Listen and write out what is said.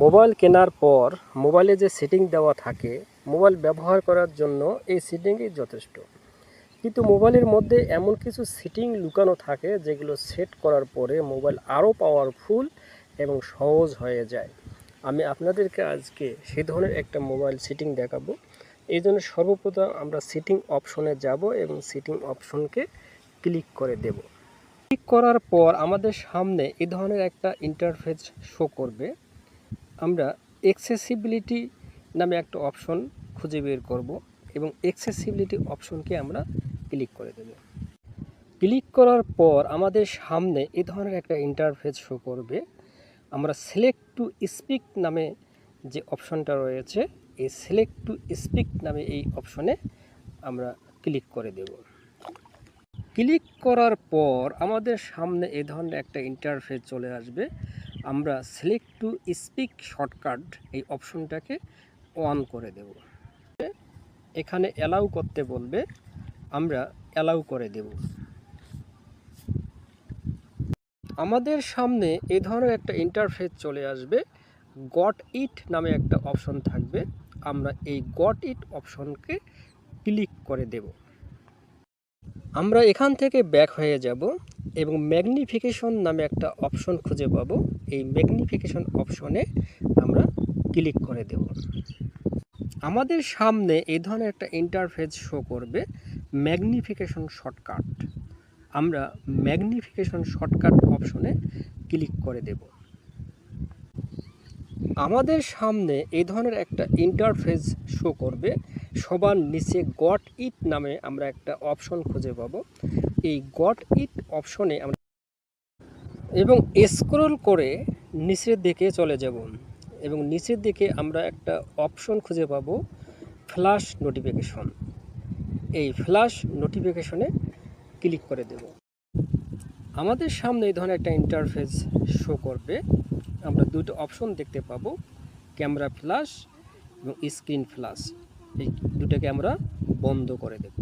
Mobile কেনার পর মোবাইলে যে সেটিং দেওয়া থাকে, মোবাইল ব্যবহার করার জন্য এই সেটিংই যথেষ্ট। কিন্তু মোবাইলের মধ্যে এমন কিছু সেটিং লুকানো থাকে যেগুলো সেট করার পরে মোবাইল আরও পাওয়ারফুল এবং সহজ হয়ে যায়। আমি আপনাদেরকে আজকে সেই ধরনের একটা মোবাইল সেটিং দেখাবো। এই জন্য সর্বপ্রথম আমরা সেটিং অপশনে যাব এবং সেটিং অপশনকে ক্লিক করে দেব। ক্লিক করার পর আমাদের সামনে এই ধরনের একটা ইন্টারফেস শো করবে। আমরা অ্যাক্সেসিবিলিটি নামে একটা অপশন খুঁজে বের করব এবং অ্যাক্সেসিবিলিটি অপশনকে আমরা ক্লিক করে দেব। ক্লিক করার পর আমাদের সামনে এই ধরনের একটা ইন্টারফেস শো করবে। আমরা সিলেক্ট টু স্পিক নামে যে অপশনটা রয়েছে, এই সিলেক্ট টু স্পিক নামে এই অপশনে আমরা ক্লিক করে দেব। ক্লিক করার পর আমাদের সামনে এই ধরনের একটা ইন্টারফেস চলে আসবে। আমরা সিলেক্ট টু স্পিক শর্টকাট এই অপশনটাকে অন করে দেব। এখানে অ্যালাউ করতে বলবে, আমরা অ্যালাউ করে দেব। আমাদের সামনে এই ধরনের একটা ইন্টারফেস চলে আসবে। গট ইট নামে একটা অপশন থাকবে, আমরা এই গট ইট অপশনকে ক্লিক করে দেব। আমরা এখান থেকে ব্যাক হয়ে যাব এবং ম্যাগনিফিকেশন নামে একটা অপশন খুঁজে পাবো। এই ম্যাগনিফিকেশন অপশনে আমরা ক্লিক করে দেব। আমাদের সামনে এই ধরনের একটা ইন্টারফেস শো করবে, ম্যাগনিফিকেশন শর্টকাট। আমরা ম্যাগনিফিকেশন শর্টকাট অপশনে ক্লিক করে দেব। আমাদের সামনে এই ধরনের একটা ইন্টারফেস শো করবে। সবার নিচে গট ইট নামে আমরা একটা অপশন খুঁজে পাবো। এই গট ইট অপশনে আমরা এবং স্ক্রল করে নিচের দিকে চলে যাব এবং নিচের দিকে আমরা একটা অপশন খুঁজে পাবো, ফ্ল্যাশ নোটিফিকেশন। এই ফ্ল্যাশ নোটিফিকেশনে ক্লিক করে দেব। আমাদের সামনে এই ধরনের একটা ইন্টারফেস শো করবে। আমরা দুটো অপশন দেখতে পাবো, ক্যামেরা ফ্ল্যাশ এবং স্ক্রিন ফ্ল্যাশ। এই দুটাকে আমরা বন্ধ করে দেব।